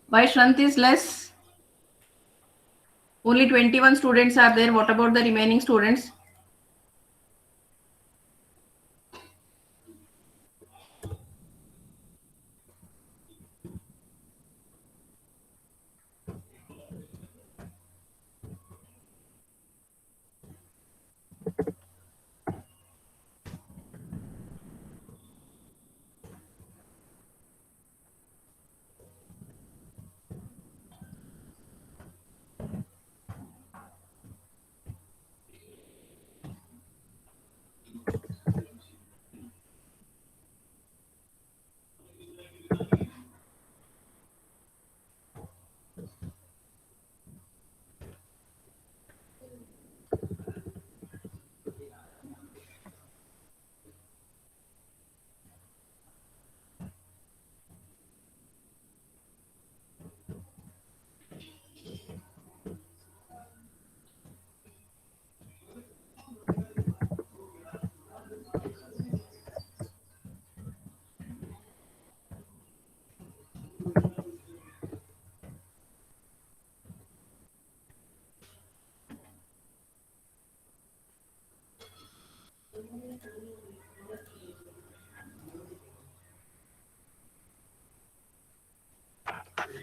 Why strength is less? Only 21 students are there. What about the remaining students?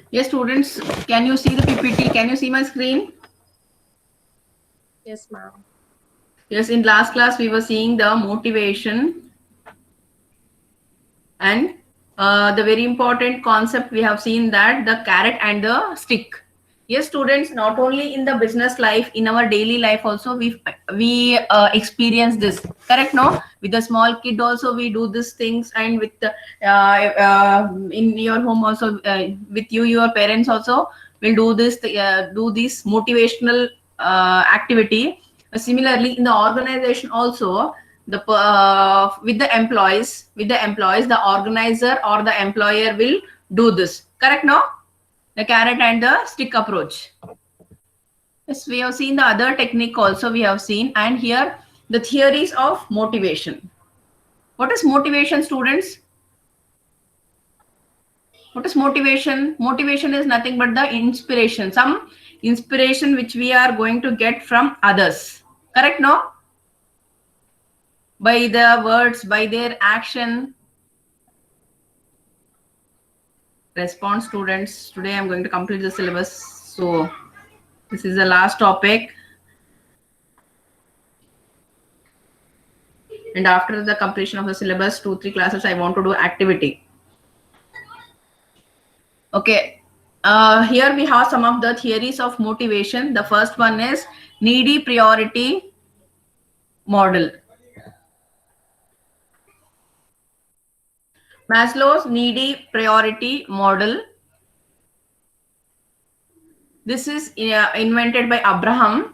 Yes, students, can you see the PPT? Can you see my screen? Yes, ma'am. Yes, in last class we were seeing the motivation and the very important concept we have seen, that the carrot and the stick. Yes, students, not only in the business life, in our daily life also we experience this. Correct? No, with the small kid also we do these things, and with the, in your home also, with your parents also will do this motivational activity. Similarly, in the organization also, with the employees, the organizer or the employer will do this. Correct? No, the carrot and the stick approach. Yes, we have seen the other technique also we have seen, and here the theories of motivation. What is motivation, students? What is motivation? Motivation is nothing but the inspiration, some inspiration which we are going to get from others. Correct? No, by the words, by their action. Response, students. Today I'm going to complete the syllabus. So this is the last topic. And after the completion of the syllabus, 2-3 classes, I want to do activity. Okay. Here we have some of the theories of motivation. The first one is needy priority model. Maslow's needy priority model. This is invented by Abraham.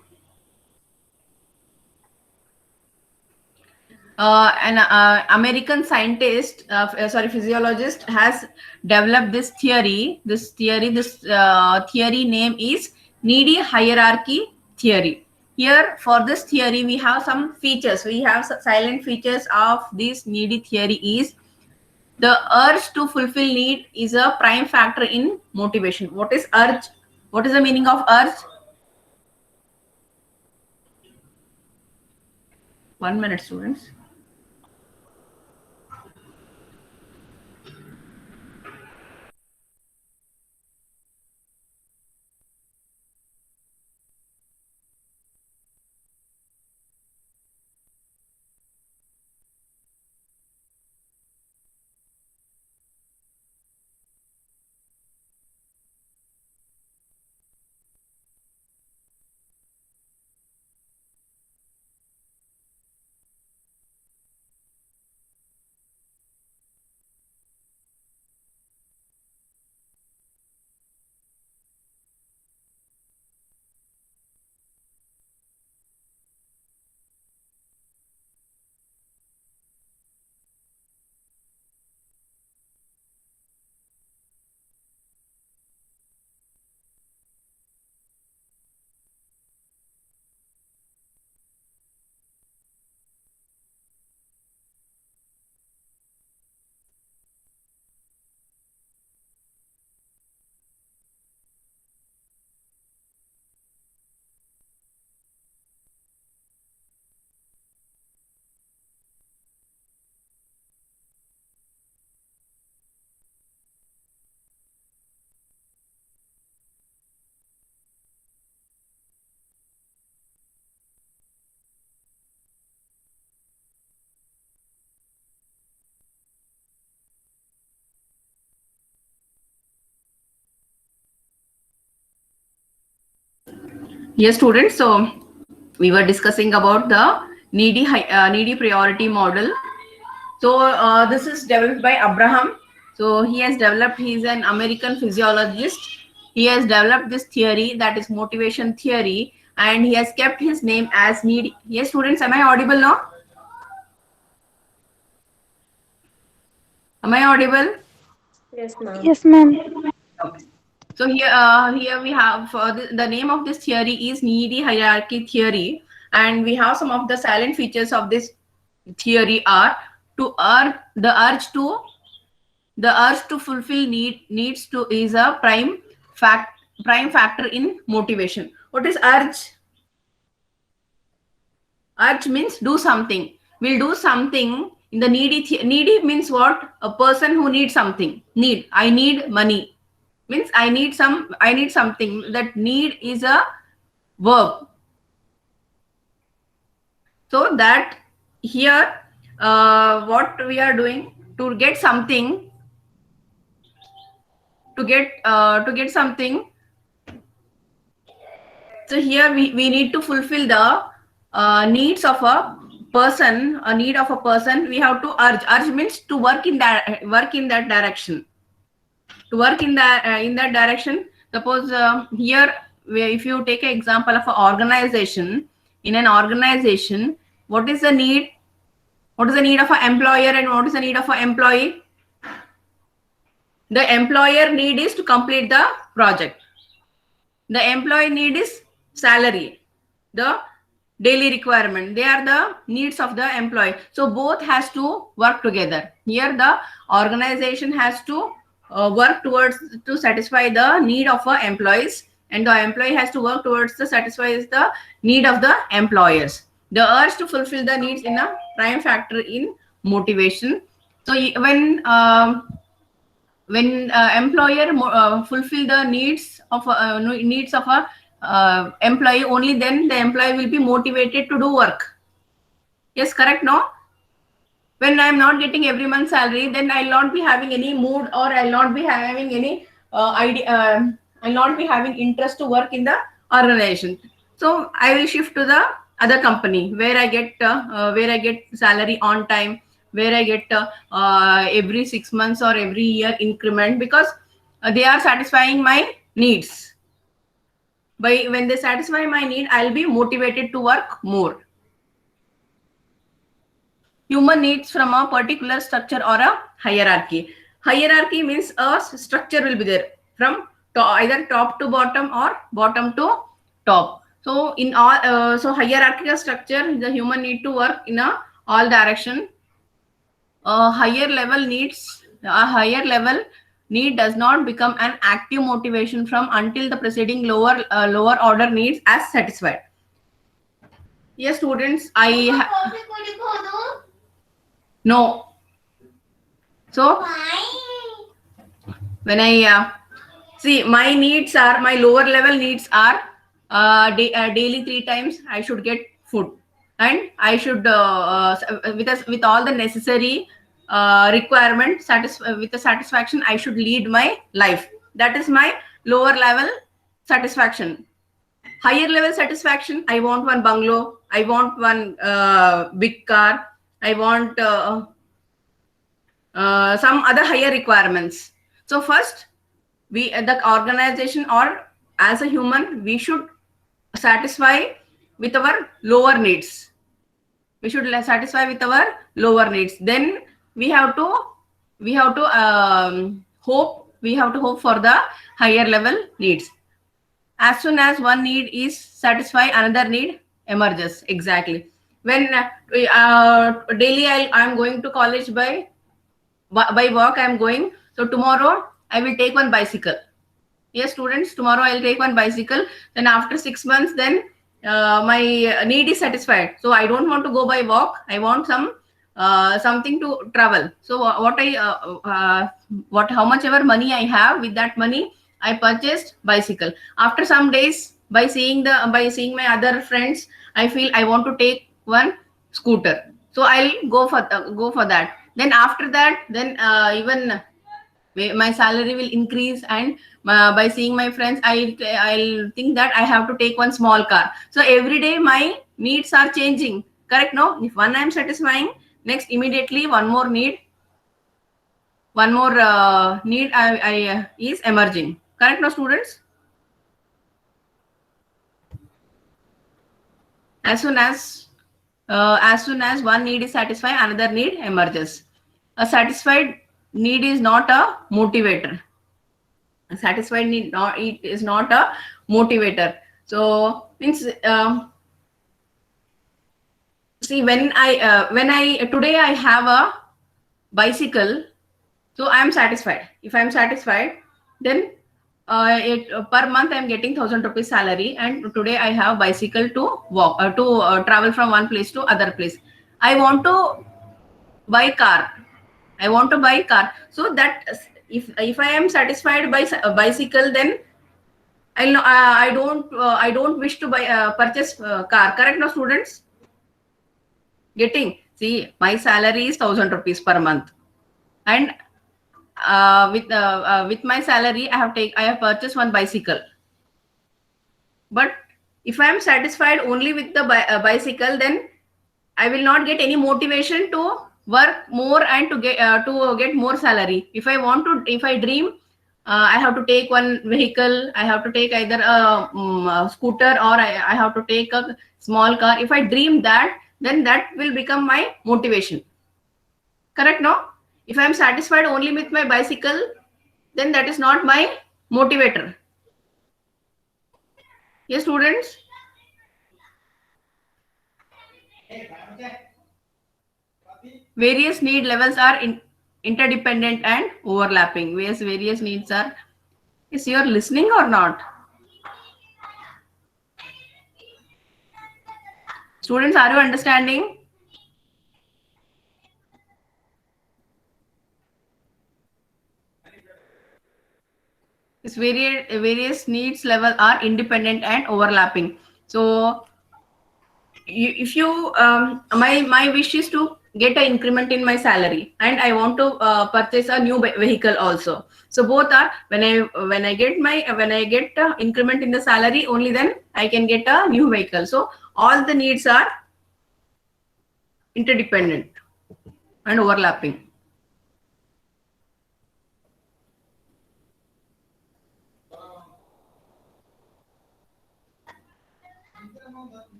An American scientist, physiologist, has developed this theory. This theory name is needy hierarchy theory. Here, for this theory, we have some features. We have silent features of this needy theory. Is the urge to fulfill need is a prime factor in motivation. What is urge? What is the meaning of urge? 1 minute, students. Yes, students. So we were discussing about the needy priority model. So this is developed by Abraham. So he has developed. He's an American physiologist. He has developed this theory, that is motivation theory, and he has kept his name as needy. Yes, students. Am I audible now? Am I audible? Yes, ma'am. Yes, ma'am. Okay. So here we have the name of this theory is needy hierarchy theory, and we have some of the silent features of this theory are to urge the urge to fulfill needs to is a prime factor in motivation. What is urge? Urge means do something. We'll do something in the needy means what? A person who needs something. Need. I need money. Means I need something. That need is a verb. So that here what we are doing to get something, to get something. So here we need to fulfill the needs of a person, a need of a person. We have to urge. Urge means to work in that direction. To work in that direction. Suppose here, if you take an example of an organization, in an organization, what is the need? What is the need of an employer and what is the need of an employee? The employer need is to complete the project. The employee need is salary, the daily requirement. They are the needs of the employee. So both has to work together. Here the organization has to work towards to satisfy the need of employees, and the employee has to work towards to satisfy the need of the employers. The urge to fulfill the needs in a prime factor in motivation. So when employer fulfill the needs of a employee, only then the employee will be motivated to do work. Yes, correct, no? When I'm not getting every month salary, then I'll not be having any mood, or I'll not be having any idea, I'll not be having interest to work in the organization. So I will shift to the other company where I get salary on time, where I get every 6 months or every year increment, because they are satisfying my needs. By when they satisfy my need, I'll be motivated to work more. Human needs from a particular structure or a hierarchy. Hierarchy means a structure will be there from either top to bottom or bottom to top. So in all, so hierarchical structure, the human need to work in a all direction. A higher level need does not become an active motivation from until the preceding lower order needs as satisfied. Yes, students, no. So when I see, my needs are, my lower level needs are daily 3 times I should get food, and I should with all the necessary requirement, with the satisfaction, I should lead my life. That is my lower level satisfaction. Higher level satisfaction, I want one bungalow, I want one big car, I want some other higher requirements. So first, the organization or as a human, we should satisfy with our lower needs. We should satisfy with our lower needs. Then we have to hope for the higher level needs. As soon as one need is satisfied, another need emerges. Exactly. When daily I'm going to college by walk, I'm going. So tomorrow I will take one bicycle. Yes, students, tomorrow I'll take one bicycle. Then after 6 months, then my need is satisfied. So I don't want to go by walk. I want something to travel. So how much ever money I have, with that money I purchased bicycle. After some days, by seeing my other friends, I feel I want to take one scooter. So I'll go for that. Then after that, then even my salary will increase, and by seeing my friends, I'll think that I have to take one small car. So every day my needs are changing. Correct? No, if one I'm satisfying, next immediately one more need I is emerging. Correct? No, students? As soon as one need is satisfied, another need emerges. A satisfied need is not a motivator. A satisfied need not, it is not a motivator. So means see, when I today I have a bicycle, so I am satisfied. If I am satisfied, then per month I am getting 1,000 rupees salary, and today I have bicycle to walk to travel from one place to other place. I want to buy car. I want to buy car. So that if I am satisfied by bicycle, then I don't wish to buy purchase car. Correct, no, students? Getting, see, my salary is 1,000 rupees per month, and with my salary I have purchased one bicycle. But if I am satisfied only with the bicycle, then I will not get any motivation to work more and to get more salary. If I dream, I have to take one vehicle. I have to take either a scooter, or I have to take a small car. If I dream that, then that will become my motivation. Correct? No? If I am satisfied only with my bicycle, then that is not my motivator. Yes, students? Various need levels are interdependent and overlapping. Various needs are. Is you are listening or not? Students, are you understanding? This various needs level are independent and overlapping. So if you my wish is to get an increment in my salary, and I want to purchase a new vehicle also. So both are, when I get increment in the salary, only then I can get a new vehicle. So all the needs are interdependent and overlapping.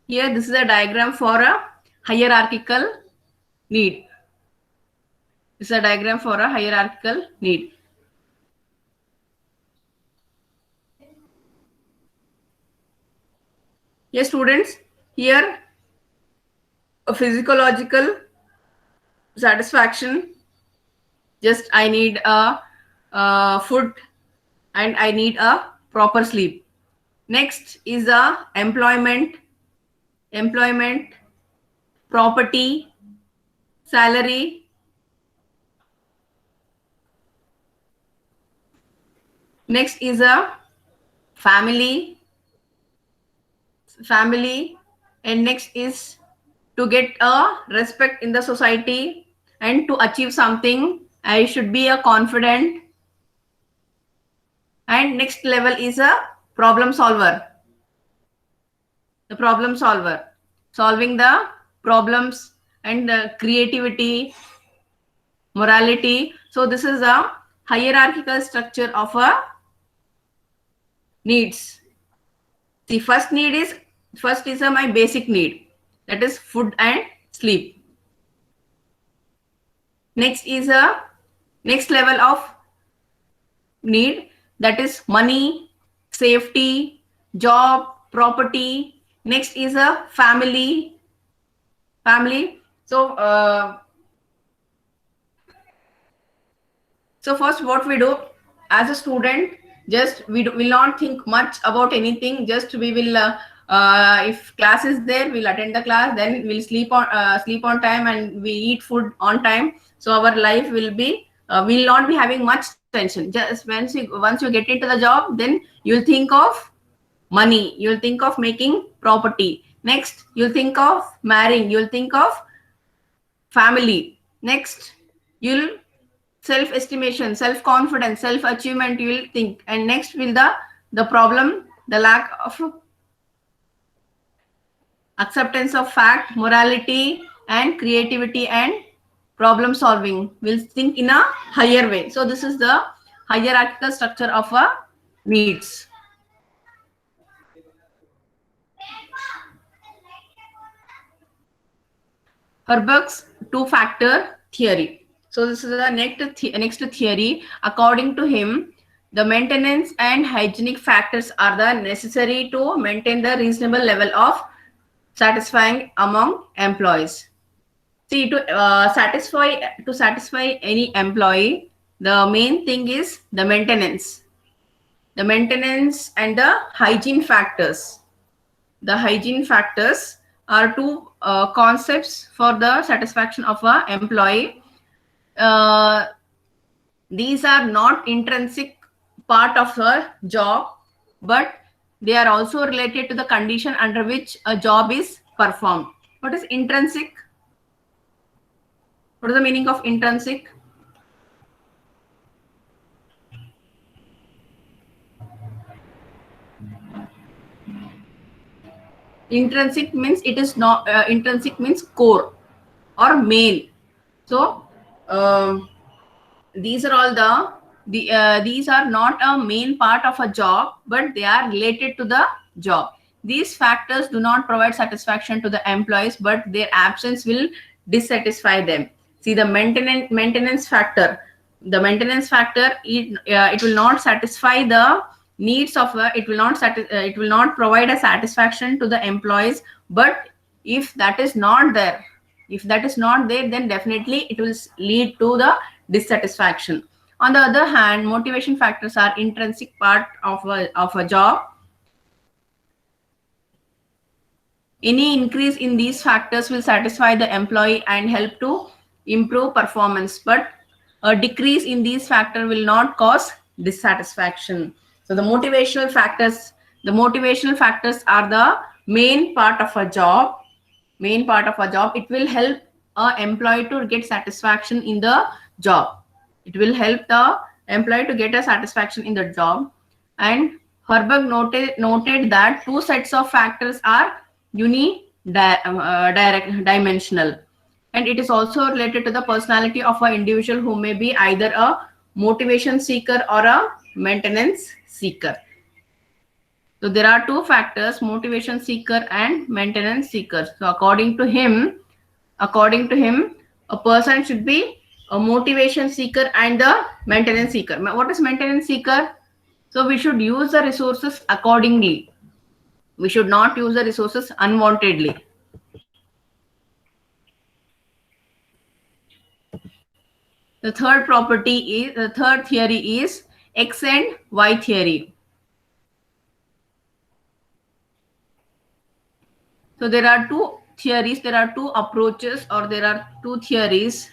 Here, this is a diagram for a hierarchical need. This is a diagram for a hierarchical need. Yes, students, here a physiological satisfaction. Just I need a food, and I need a proper sleep. Next is a employment, property, salary. Next is a family, and next is to get a respect in the society, and to achieve something I should be a confident. And next level is a problem solver. The problem solver, solving the problems, and creativity, morality. So this is a hierarchical structure of a needs. The first is my basic need, that is food and sleep. Next is a next level of need, that is money, safety, job, property. Next is a family. So first what we do as a student, just will not think much about anything. Just we will if class is there, we'll attend the class, then we'll sleep on time, and we eat food on time. So our life will not be having much tension. Just once you get into the job, then you'll think of money. You'll think of making property. Next, you'll think of marrying. You'll think of family. Next, you'll self-estimation, self-confidence, self-achievement. You will think, and next will the problem, the lack of acceptance of fact, morality, and creativity and problem solving. We'll think in a higher way. So this is the hierarchical structure of a needs. Herberg's two-factor theory. So this is the next theory. According to him, the maintenance and hygienic factors are the necessary to maintain the reasonable level of satisfying among employees. See, to satisfy any employee, the main thing is the maintenance and the hygiene factors. The hygiene factors are two concepts for the satisfaction of an employee. These are not intrinsic part of a job, but they are also related to the condition under which a job is performed. What is intrinsic? What is the meaning of intrinsic? Intrinsic means it is not intrinsic means core or main. So these are all these are not a main part of a job, but they are related to the job. These factors do not provide satisfaction to the employees, but their absence will dissatisfy them. See, the maintenance factor. The maintenance factor, it will not satisfy the needs of it will not provide a satisfaction to the employees. But if that is not there, then definitely it will lead to the dissatisfaction. On the other hand, motivation factors are intrinsic part of a job. Any increase in these factors will satisfy the employee and help to improve performance, but a decrease in these factors will not cause dissatisfaction. So the motivational factors are the main part of a job. It will help an employee to get satisfaction in the job. It will help the employee to get a satisfaction in the job. And Herberg noted that two sets of factors are unidimensional, and it is also related to the personality of an individual, who may be either a motivation seeker or a maintenance seeker. So there are two factors, motivation seeker and maintenance seeker. So according to him, a person should be a motivation seeker and the maintenance seeker. What is maintenance seeker? So we should use the resources accordingly. We should not use the resources unwantedly. The third theory is X and Y theory. So there are two theories, there are two approaches, or there are two theories.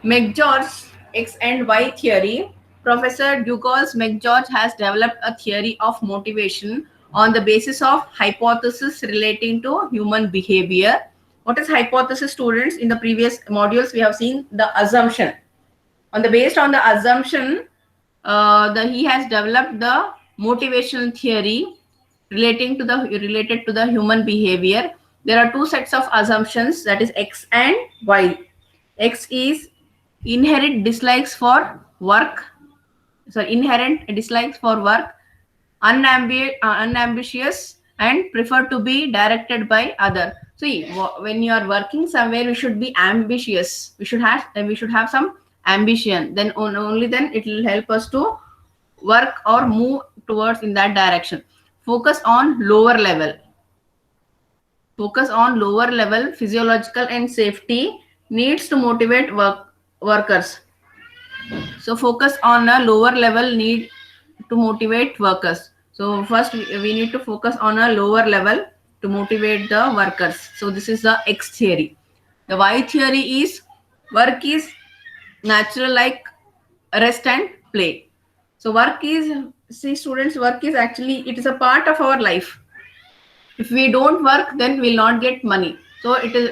McGeorge X and Y theory. Professor Douglas McGeorge has developed a theory of motivation on the basis of hypothesis relating to human behavior. What is hypothesis, students? In the previous modules, we have seen the assumption. Based on the assumption, he has developed the motivational theory related to the human behavior. There are two sets of assumptions, that is X and Y. X is inherent dislikes for work, unambitious, and prefer to be directed by other. See, when you are working somewhere, we should be ambitious. We should have some ambition. Then only then it will help us to work or move towards in that direction. Focus on lower level physiological and safety needs to motivate workers. So focus on a lower level need to motivate workers. So first we need to focus on a lower level to motivate the workers. So this is the X theory. The Y theory is Work is natural like rest and play. So work is, see students, work is actually, it is a part of our life. If we don't work, then we'll not get money. So it is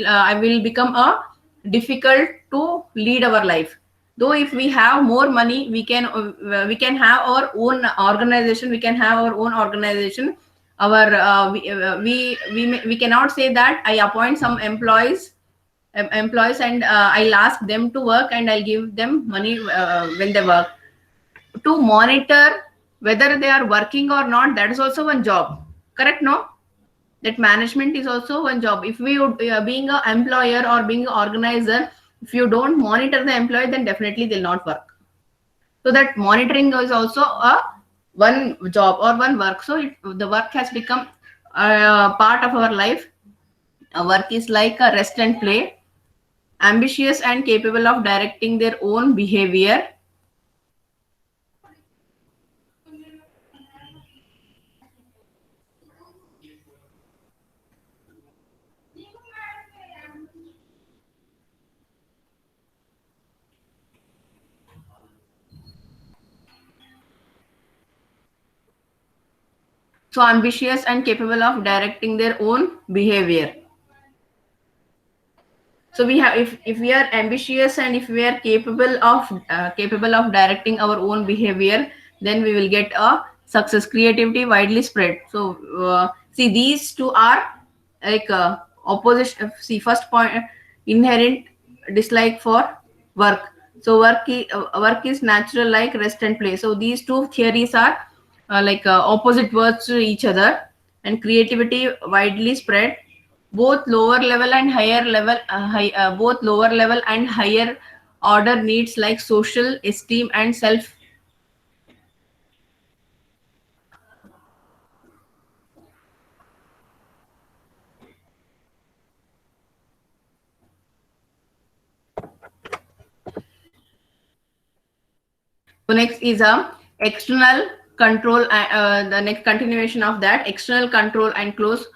I will become a difficult to lead our life. Though if we have more money, we can have our own organization, we can have our own organization. Our we cannot say that I appoint some employees and I'll ask them to work and I'll give them money when they work. To monitor whether they are working or not, that is also one job, correct? No, that management is also one job. If we would being an employer or being an organizer, if you don't monitor the employee, then definitely they'll not work. So that monitoring is also a one job or one work. So the work has become a part of our life. Work is like a rest and play, ambitious and capable of directing their own behavior. So ambitious and capable of directing their own behavior. So we have, if we are ambitious and if we are capable of directing our own behavior, then we will get a success. Creativity widely spread. So see, these two are like opposition. See, first point, inherent dislike for work. So work is natural like rest and play. So these two theories are like opposite words to each other. And creativity widely spread. Both lower level and higher level both lower level and higher order needs like social esteem and self. So next is a external control, the next continuation of that, external control and close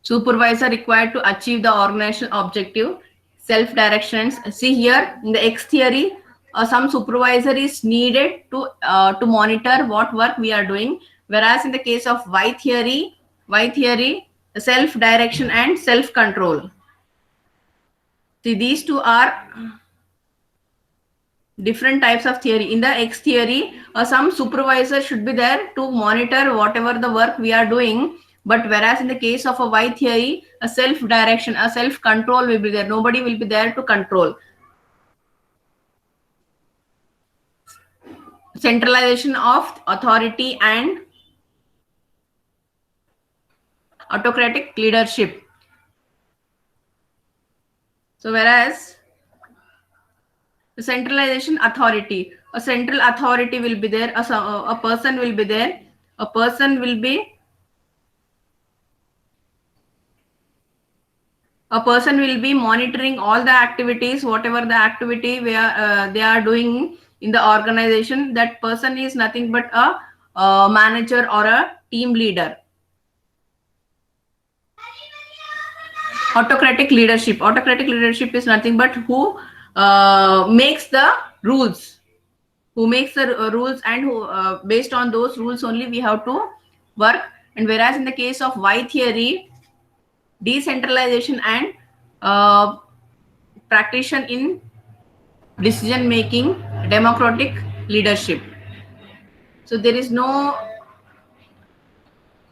supervisor required to achieve the organizational objective. Self directions, see here in the X theory, some supervisor is needed to monitor what work we are doing, whereas in the case of Y theory, self direction and self control. See, these two are different types of theory. In the X theory, some supervisor should be there to monitor whatever the work we are doing. But whereas in the case of a Y theory, a self direction, a self control will be there. Nobody will be there to control. Centralization of authority and autocratic leadership. So whereas the centralization authority, a central authority will be there, a person will be there, a person will be monitoring all the activities, whatever the activity they are doing in the organization. That person is nothing but a manager or a team leader. Autocratic leadership is nothing but who makes the rules, rules, and who based on those rules only we have to work. And whereas in the case of Y theory, decentralization and practitioner in decision making, democratic leadership. So there is no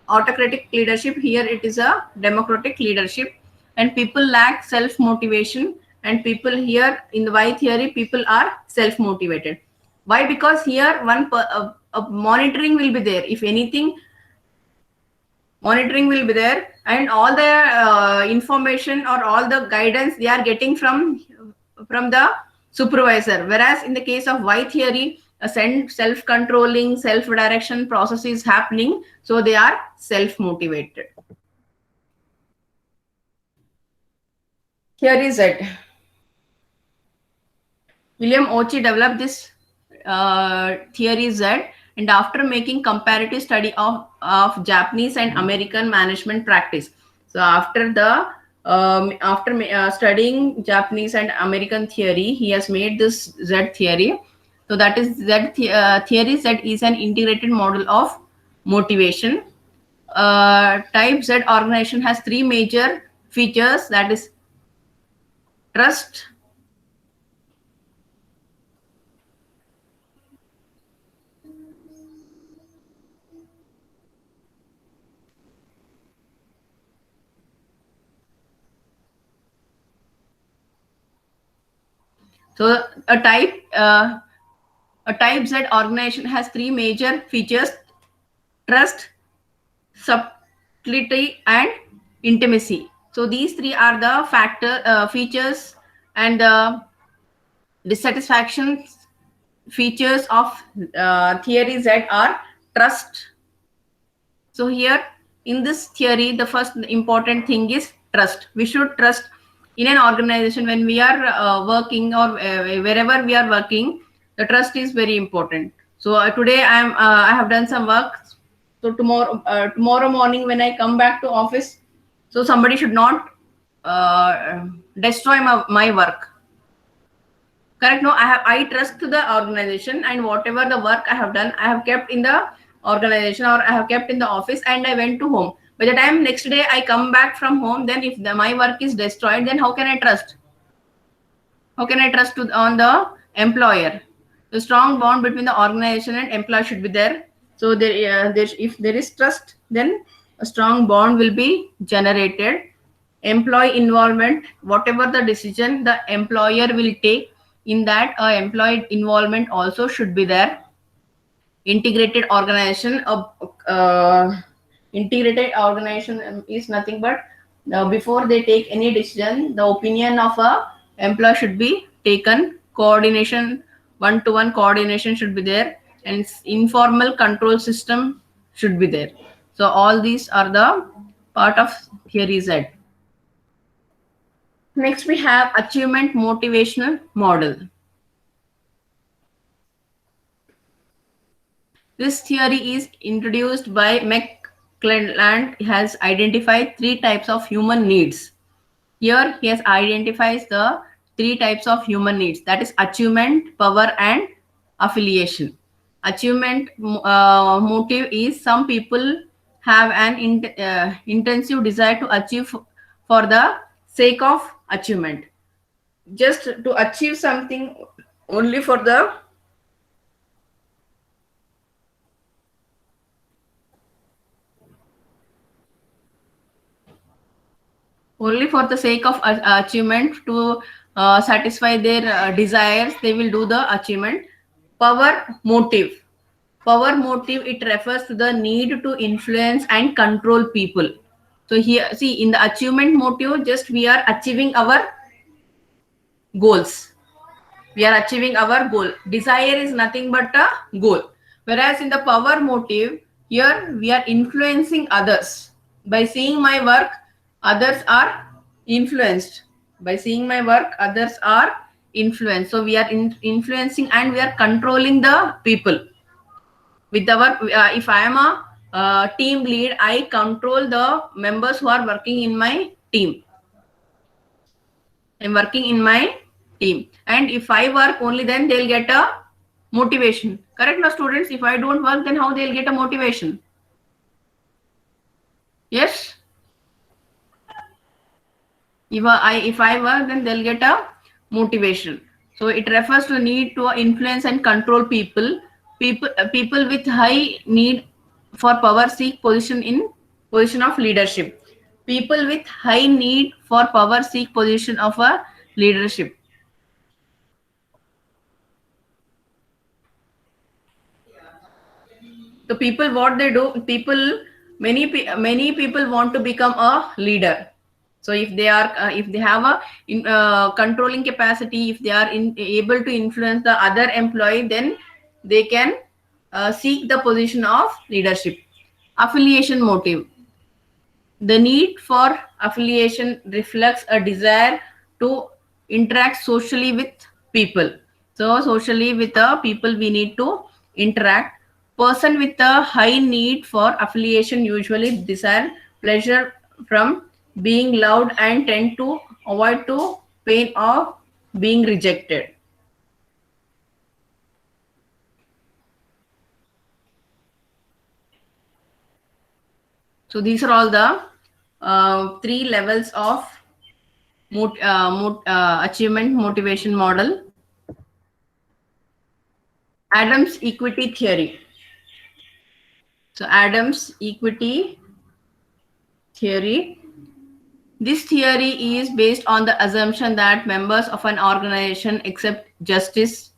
autocratic leadership here, it is a democratic leadership. And people lack self motivation, and people here in the Y theory, people are self motivated. Why? Because here monitoring will be there. If anything, monitoring will be there, and all the information or all the guidance they are getting from the supervisor. Whereas in the case of Y theory, a self-controlling, self-direction process is happening, so they are self-motivated. Here is it. William Ochi developed this theory Z, and after making comparative study of Japanese and American management practice. So after the After studying Japanese and American theory, he has made this Z theory. So that is theory. Z is an integrated model of motivation. Type Z organization has three major features, that is trust, so a type Z organization has three major features: trust, subtlety, and intimacy. So these three are the features and the dissatisfaction features of theory Z are trust. So here in this theory, the first important thing is trust. We should trust in an organization when we are working, or wherever we are working. The trust is very important. So today I have done some work. So tomorrow morning when I come back to office, so somebody should not destroy my work. Correct? No, I trust to the organization, and whatever the work I have done, I have kept in the organization, or I have kept in the office, and I went to home. By the time next day I come back from home, then if my work is destroyed, then how can I trust? How can I trust on the employer? The strong bond between the organization and employer should be there. So if there is trust, then a strong bond will be generated. Employee involvement, whatever the decision the employer will take, in that employee involvement also should be there. Integrated organization, integrated organization is nothing but before they take any decision, the opinion of a employee should be taken. Coordination, one-to-one coordination should be there, and informal control system should be there. So all these are the part of theory Z. Next, we have achievement motivational model. This theory is introduced by McClelland. Has identified three types of human needs. Here, he has identifies the three types of human needs, that is achievement, power, and affiliation. Achievement motive is some people have an intensive desire to achieve for the sake of achievement, just to achieve something only for the sake of achievement, to satisfy their desires, they will do the achievement. Power motive, it refers to the need to influence and control people. So here, see, in the achievement motive, just we are achieving our goals. We are achieving our goal. Desire is nothing but a goal. Whereas in the power motive, here we are influencing others. By seeing my work, others are influenced. By seeing my work, others are influenced. So we are influencing, and we are controlling the people. With our, if I am a team lead, I control the members who are working in my team. I'm working in my team, and if I work only, then they'll get a motivation. Correct, now students? If I don't work, then how they'll get a motivation? Yes. If I work, then they'll get a motivation. So it refers to the need to influence and control people. People with high need for power seek position of leadership. People with high need for power seek position of a leadership. The people, what they do, many people want to become a leader. So if they are if they have a controlling capacity, if they are able to influence the other employee, then they can seek the position of leadership. Affiliation motive, the need for affiliation reflects a desire to interact socially with people. So socially with the people we need to interact. Person with a high need for affiliation usually desire pleasure from being loud, and tend to avoid to pain of being rejected. So these are all the three levels of achievement motivation model. Adams equity theory. So Adams equity theory. This theory is based on the assumption that members of an organization expect justice,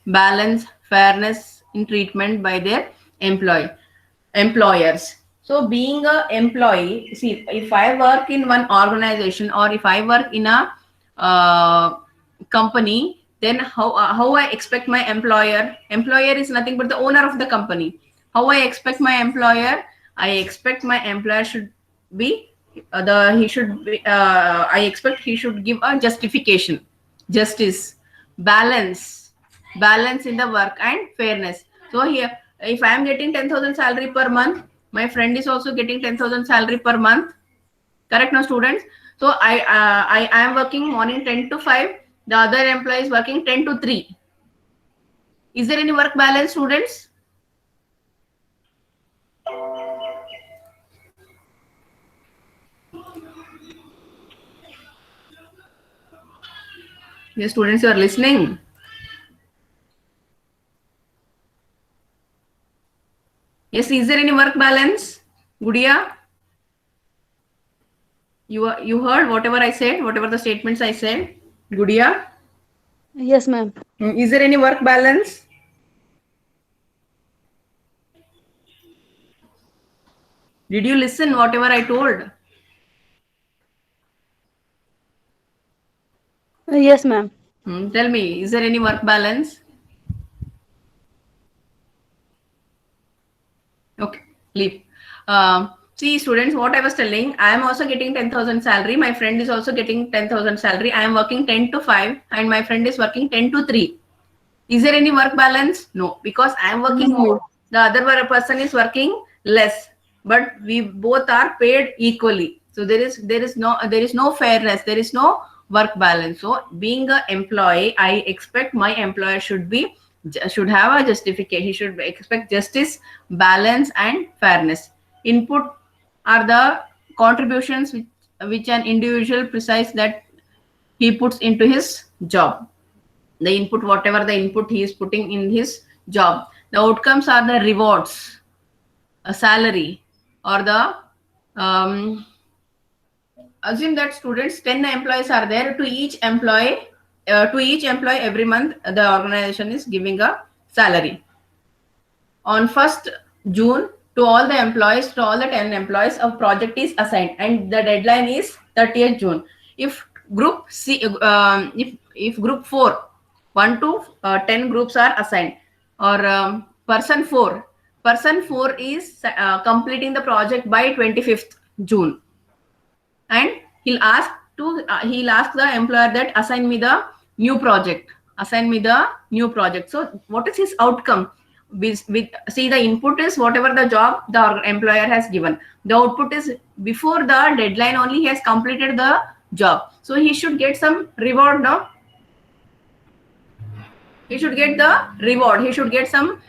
balance, fairness in treatment by their employers. So being a employee, see, if I work in one organization or if I work in a company, then how I expect my employer is nothing but the owner of the company. How I expect my employer? I expect my employer should be I expect he should give a justification, justice, balance in the work, and fairness. So here, if I am getting 10,000 salary per month, my friend is also getting 10,000 salary per month. Correct now, students? So I am working morning 10 to 5. The other employee is working 10 to 3. Is there any work balance, students? Yes, students, you are listening. Yes, is there any work balance? Gudia? You heard whatever I said, whatever the statements I said? Gudia? Yes, ma'am. Is there any work balance? Did you listen whatever I told? Yes, ma'am. Tell me, is there any work balance? Okay, leave. See, students, what I was telling, I am also getting 10,000 salary. My friend is also getting 10,000 salary. I am working 10 to 5 and my friend is working 10 to 3. Is there any work balance? No, because I am working more. The other person is working less, but we both are paid equally. So there is no fairness. There is no work balance. So being an employee, I expect my employer should have a justification. He should expect justice, balance, and fairness. Input are the contributions which an individual precise that he puts into his job. The input, whatever the input he is putting in his job. The outcomes are the rewards, a salary, or the assume that students 10 employees are there. To each employee every month the organization is giving a salary. On 1st June, to all the employees, to all the 10 employees, a project is assigned and the deadline is 30th June. If group C, if group 4, 1 to 10 groups are assigned, or person 4 is completing the project by 25th June, and he'll ask the employer that assign me the new project, so what is his outcome? See, the input is whatever the job the employer has given. The output is before the deadline only he has completed the job, so he should get some reward. No, he should get the reward. He should get some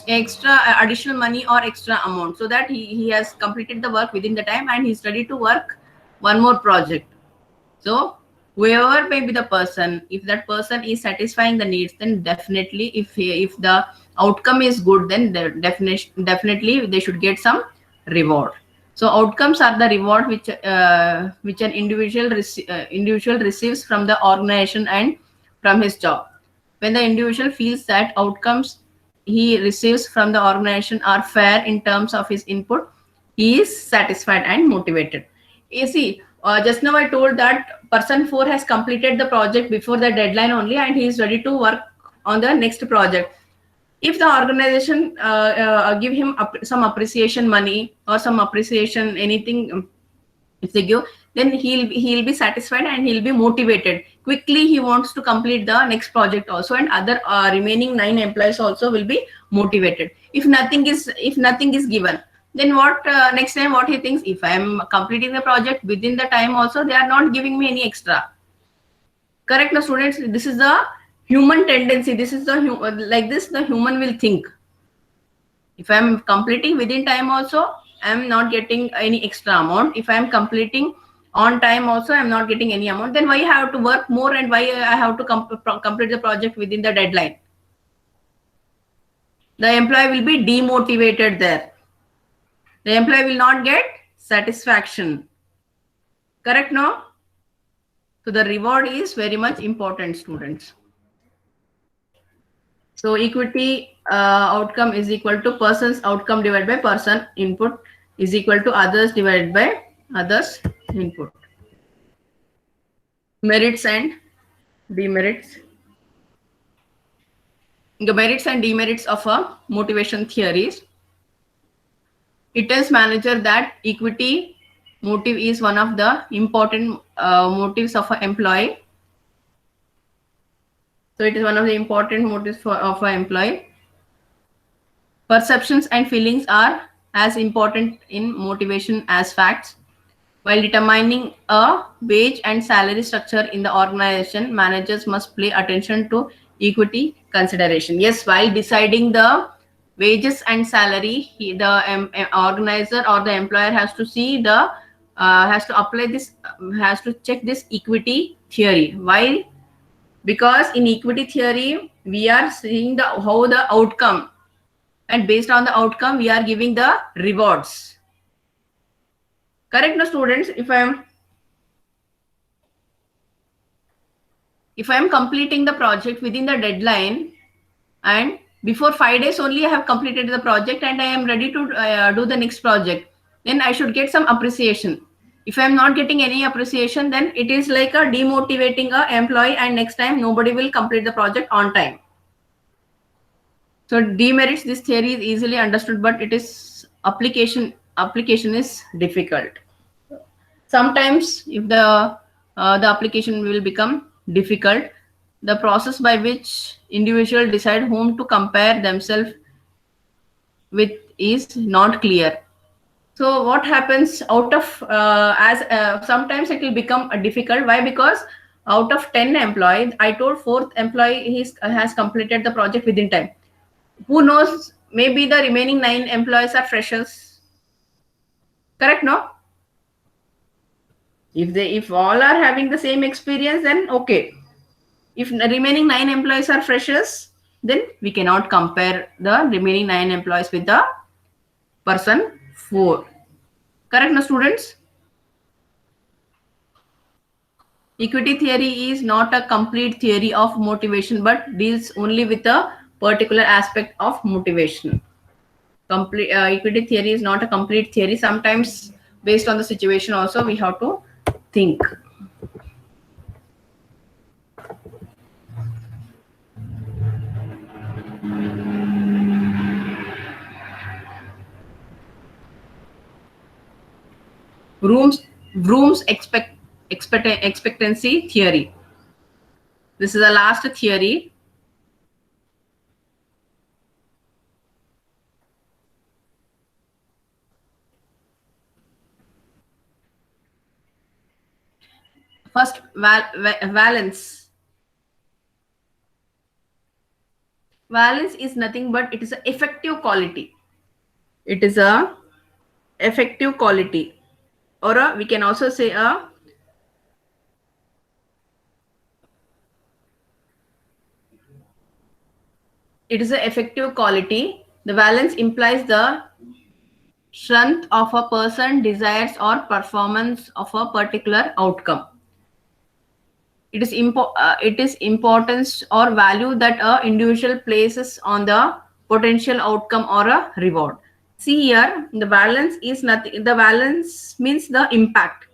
extra additional money or extra amount, so that he has completed the work within the time and he's ready to work one more project. So whoever may be the person, if that person is satisfying the needs, then definitely if the outcome is good, then definitely they should get some reward. So outcomes are the reward which an individual receives from the organization and from his job. When the individual feels that outcomes he receives from the organization are fair in terms of his input, he is satisfied and motivated. You see, just now I told that person 4 has completed the project before the deadline only and he is ready to work on the next project. If the organization give him some appreciation money or some appreciation anything, if they give, then he'll be satisfied and he'll be motivated. Quickly he wants to complete the next project also, and other remaining 9 employees also will be motivated. If nothing is given, then what, next time what he thinks, if I am completing the project within the time also, they are not giving me any extra. Correct, no students? This is the human tendency. This is the like this the human will think. If I am completing within time also, I am not getting any extra amount. If I am completing on time also, I am not getting any amount. Then why I have to work more, and why I have to complete the project within the deadline? The employee will be demotivated there. The employee will not get satisfaction. Correct, no? So the reward is very much important, students. So equity outcome is equal to person's outcome divided by person input is equal to others divided by others input. Merits and demerits. The merits and demerits of a motivation theories. It tells manager that equity motive is one of the important motives of an employee. So it is one of the important motives of an employee. Perceptions and feelings are as important in motivation as facts. While determining a wage and salary structure in the organization, managers must pay attention to equity consideration. Yes, while deciding the wages and salary, the organizer or the employer has to see the has to apply this, has to check this equity theory. Why? Because in equity theory, we are seeing the how the outcome, and based on the outcome, we are giving the rewards. Correct, no students? If I am completing the project within the deadline, and before 5 days only I have completed the project and I am ready to do the next project, then I should get some appreciation. If I am not getting any appreciation, then it is like a demotivating a employee, and next time nobody will complete the project on time. So demerits, this theory is easily understood, but it is application is difficult. Sometimes if the application will become difficult, the process by which individual decide whom to compare themselves with is not clear. So what happens out of as sometimes it will become difficult. Why? Because out of 10 employees, I told fourth employee has completed the project within time. Who knows, maybe the remaining 9 employees are freshers. Correct, no? If all are having the same experience, then okay. If the remaining 9 employees are freshers, then we cannot compare the remaining 9 employees with the person 4. Correct, no students? Equity theory is not a complete theory of motivation, but deals only with a particular aspect of motivation. Equity theory is not a complete theory. Sometimes based on the situation also we have to think. Vroom's expectancy theory. This is the last theory. First, valence. Valence is nothing but it is an effective quality. It is a effective quality, or we can also say it is an effective quality. The valence implies the strength of a person desires or performance of a particular outcome. It is importance or value that a individual places on the potential outcome or a reward. See here, the balance is nothing. The balance means the impact,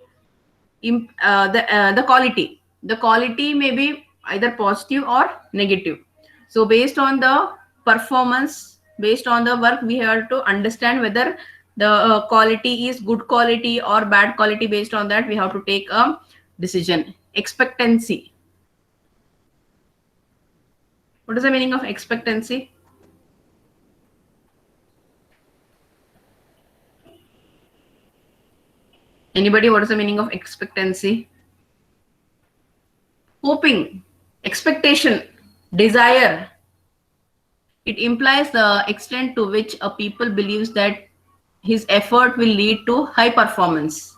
the quality. The quality may be either positive or negative. So based on the performance, based on the work, we have to understand whether the quality is good quality or bad quality. Based on that, we have to take a decision. Expectancy. What is the meaning of expectancy? Anybody, what is the meaning of expectancy? Hoping, expectation, desire. It implies the extent to which a people believes that his effort will lead to high performance.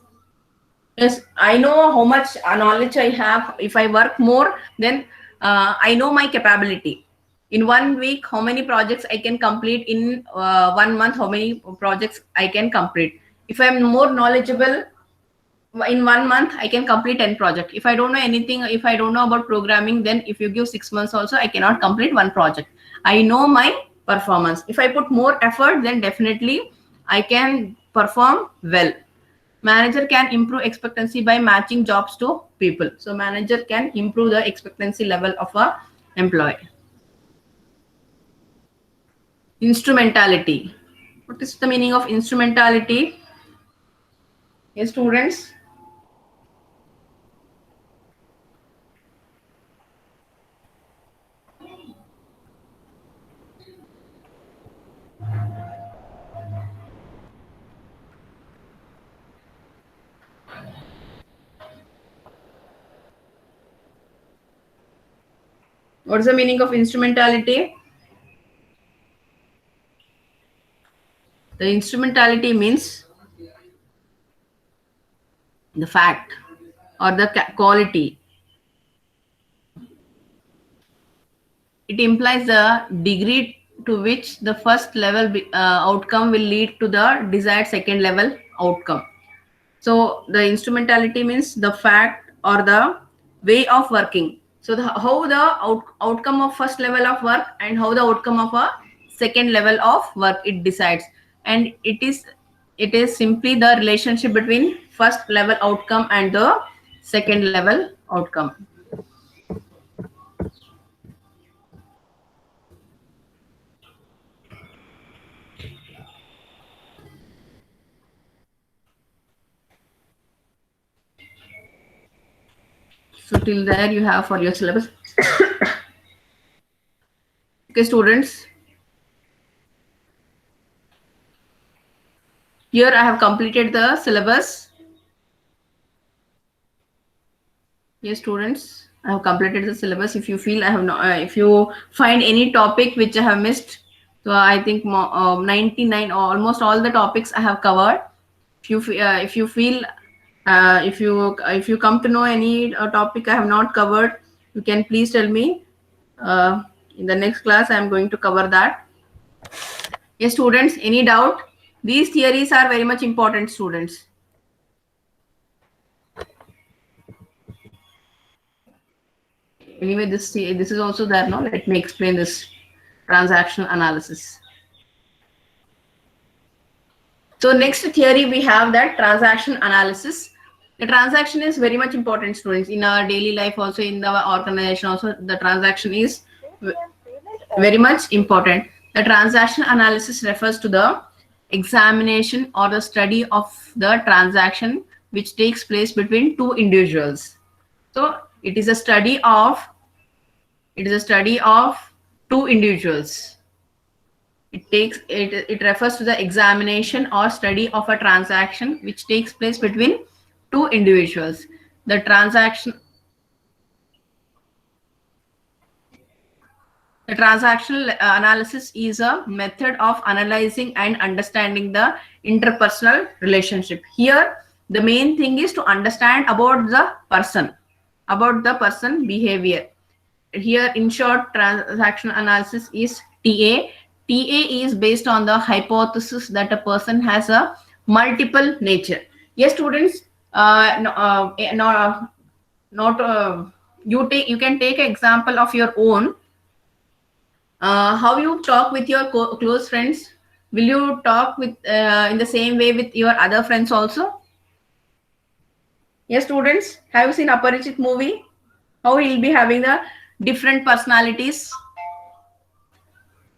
Yes, I know how much knowledge I have. If I work more, then I know my capability. In 1 week, how many projects I can complete? In 1 month, how many projects I can complete? If I'm more knowledgeable, in 1 month I can complete 10 project. If I don't know anything, if I don't know about programming, then if you give 6 months also, I cannot complete one project. I know my performance. If I put more effort, then definitely I can perform well. Manager can improve expectancy by matching jobs to people. So manager can improve the expectancy level of a employee. Instrumentality. What is the meaning of instrumentality? Yes, students. What is the meaning of instrumentality? The instrumentality means the fact or the quality. It implies the degree to which the first level outcome will lead to the desired second level outcome. So the instrumentality means the fact or the way of working. So how the outcome of first level of work and how the outcome of a second level of work it decides. And it is simply the relationship between first level outcome and the second level outcome. So till there you have for your syllabus. Okay, students. Here I have completed the syllabus. Yes, students, I have completed the syllabus. If you feel I have not, if you find any topic which I have missed, so I think 99 or almost all the topics I have covered. If you feel if you come to know any topic I have not covered, you can please tell me. In the next class, I am going to cover that. Yes, students, any doubt? These theories are very much important, students. Anyway, this is also there. No, let me explain this transactional analysis. So next theory we have that transaction analysis. The transaction is very much important, students, in our daily life, also in our organization. Also, the transaction is very much important. The transaction analysis refers to the examination or the study of the transaction which takes place between two individuals. So it is a study of two individuals. It refers to the examination or study of a transaction which takes place between two individuals. The transactional analysis is a method of analyzing and understanding the interpersonal relationship. Here, the main thing is to understand about the person behavior. Here, in short, transactional analysis is TA. TA is based on the hypothesis that a person has a multiple nature. Yes, students, you can take an example of your own. How you talk with your close friends? Will you talk with in the same way with your other friends also? Yes, students, have you seen Aparichit movie? How he'll be having the different personalities.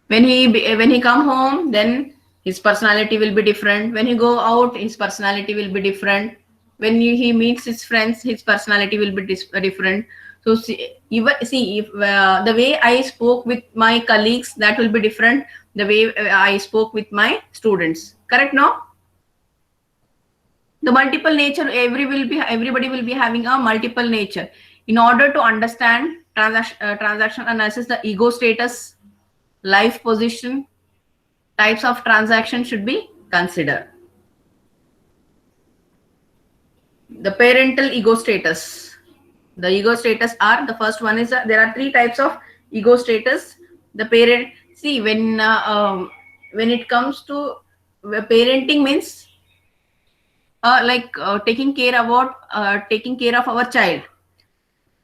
When he come home, then his personality will be different. When he go out, his personality will be different. When he meets his friends, his personality will be different. So if the way I spoke with my colleagues, that will be different. The way I spoke with my students. Correct, no? The multiple nature, everybody will be having a multiple nature. In order to understand transaction analysis, the ego status, life position, types of transaction should be considered. The parental ego status. The ego status are, the first one is there are three types of ego status. The parent, see, when it comes to parenting means taking care of our child.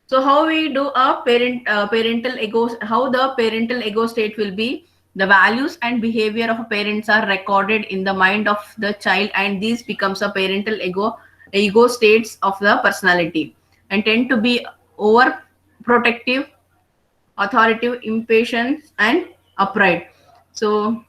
So how we do a parental ego, how the parental ego state will be, the values and behavior of parents are recorded in the mind of the child, and these becomes a parental ego states of the personality, and tend to be over protective, authoritative, impatient, and upright. So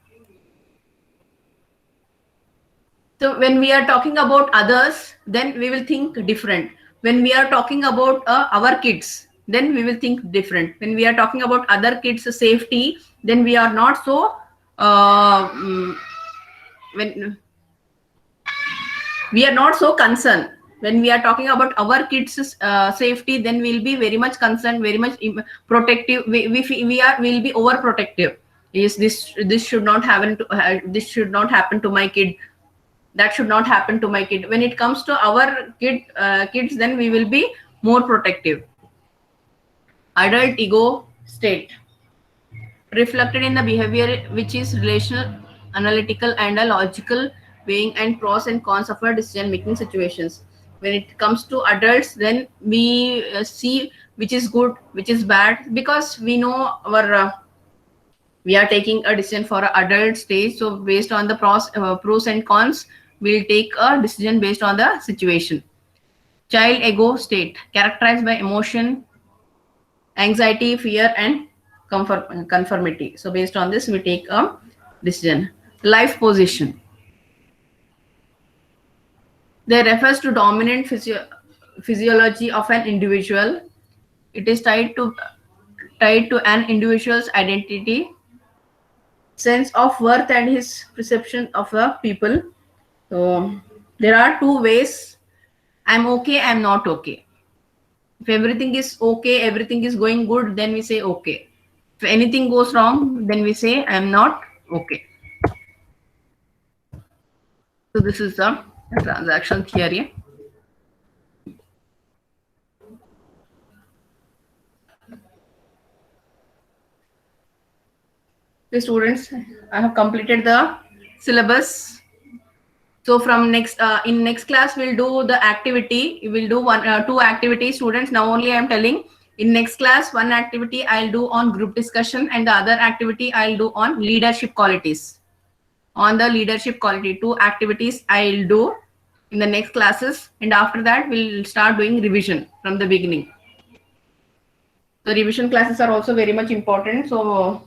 when we are talking about others, then we will think different. When we are talking about our kids, then we will think different. When we are talking about other kids' safety, then we are not so when we are not so concerned. When we are talking about our kids' safety, then we'll be very much concerned, very much protective. We'll be overprotective. Yes, this should not happen to this should not happen to my kid. That should not happen to my kid. When it comes to our kids, then we will be more protective. Adult ego state reflected in the behavior, which is relational, analytical, and a logical, weighing and pros and cons of our decision making situations. When it comes to adults, then we see which is good, which is bad, because we know our we are taking a decision for an adult stage. So based on the pros and cons, we'll take a decision based on the situation. Child ego state characterized by emotion, anxiety, fear, and conformity. So based on this, we take a decision. Life position. They refers to dominant physiology of an individual. It is tied to an individual's identity, sense of worth, and his perception of the people. So there are two ways. I'm okay, I'm not okay. If everything is okay, everything is going good, then we say okay. If anything goes wrong, then we say I'm not okay. So this is the transaction theory. Okay, students, I have completed the syllabus. So from next in next class we'll do the activity. We'll do two activities, students. Now only I'm telling. In next class, one activity I'll do on group discussion, and the other activity I'll do on leadership qualities. On the leadership quality, two activities I'll do in the next classes, and after that we'll start doing revision from the beginning. The revision classes are also very much important. So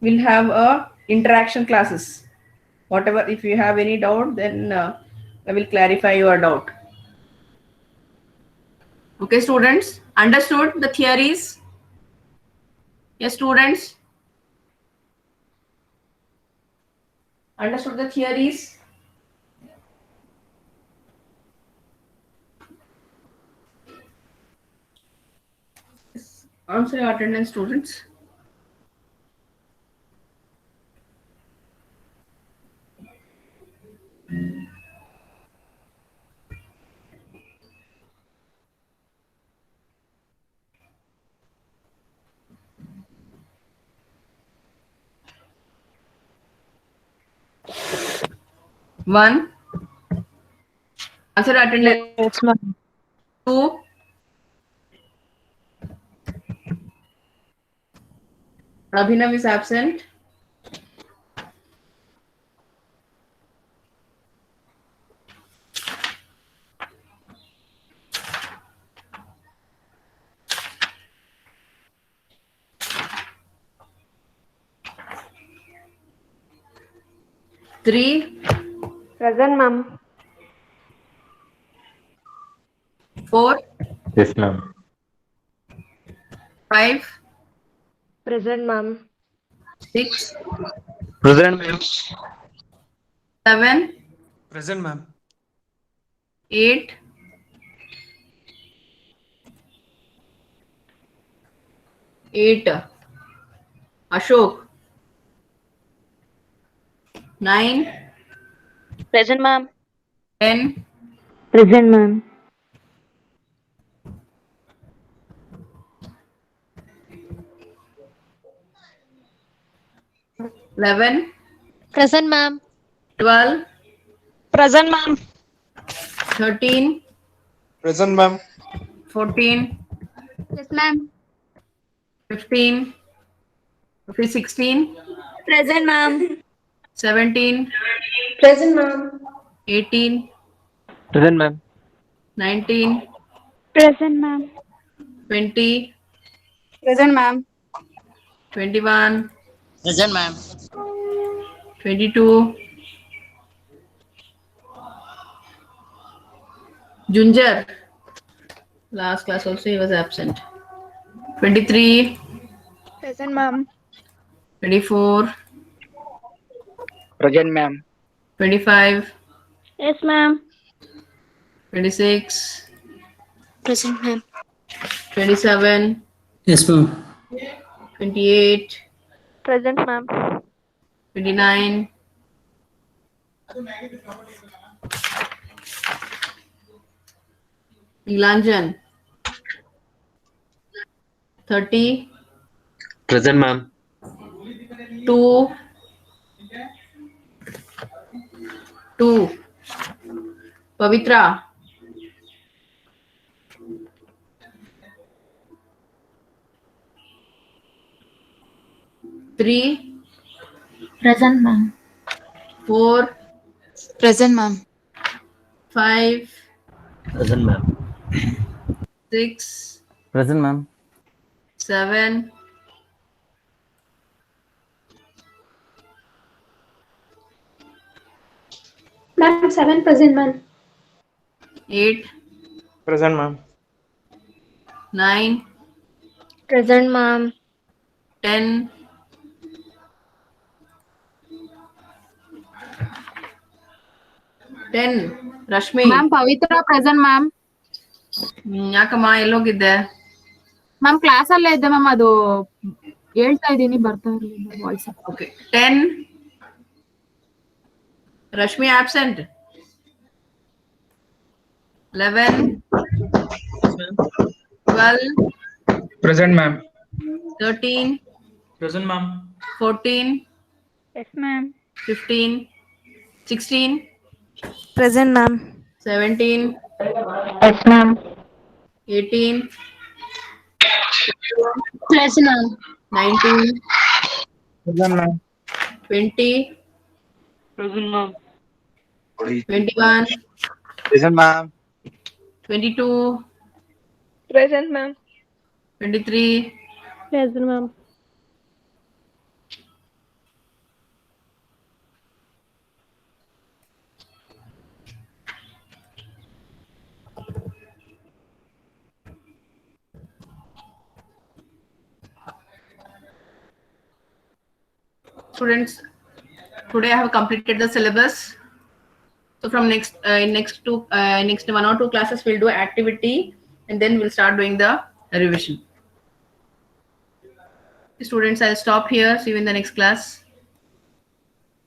we'll have a interaction classes. Whatever, if you have any doubt, then I will clarify your doubt. Okay, students, understood the theories? Yes, students, understood the theories? Answer your attendance, students. One. Answer attendance. Yes, ma'am. Two. Abhinav is absent. Three. Present, ma'am. Four. Yes, ma'am. Five. Present, ma'am. Six. Present, ma'am. Seven. Present, ma'am. 8, 8, Ashok. 9, Present, ma'am. 10, Present, ma'am. 11, Present, ma'am. 12, Present, ma'am. 13, Present, ma'am. 14, Yes, ma'am. 15, 16, Present, ma'am. 17, Present, ma'am. 18, Present, ma'am. 19, Present, ma'am. 20, Present, ma'am. 21, Present, ma'am. 22, Junjar. Last class also he was absent. 23, Present, ma'am. 24, Present, ma'am. 25, Yes, ma'am. 26, Present, ma'am. 27, Yes, ma'am. 28, Present, ma'am. 29, 11, 30, Present, ma'am. 2, 2, Pavitra, 3, Present, ma'am. 4, Present, ma'am. 5, Present, ma'am. 6, Present, ma'am. 7, 7 present, ma'am. 8, Present, ma'am. 9, Present, ma'am. 10, 10, Rashmi. Ma'am, Pavitra present, ma'am. ಯಾಕಮ್ಮ ಎಲ್ಲೋಗಿದ್ದೆ? Ma'am class ಅಲ್ಲೇ ಇದ್ದೆ ma'am, ಅದು ಹೇಳ್ತಾ ಇದ್ದೀನಿ, ಬರ್ತಾ ಇರಲಿಲ್ಲ voice. Okay. 10, Rashmi absent. 11, 12, Present, ma'am. 13, Present, ma'am. 14, Yes, ma'am. 15, 16, Present, ma'am. 17, Yes, ma'am. 18, Present, ma'am. 19, Present, ma'am. 20, Present, ma'am. 21, Present, ma'am. 22, Present, ma'am. 23, Present, ma'am. students. Today I have completed the syllabus. So from next next 1 or 2 classes we'll do activity and then we'll start doing the revision. Students, I'll stop here. See you in the next class.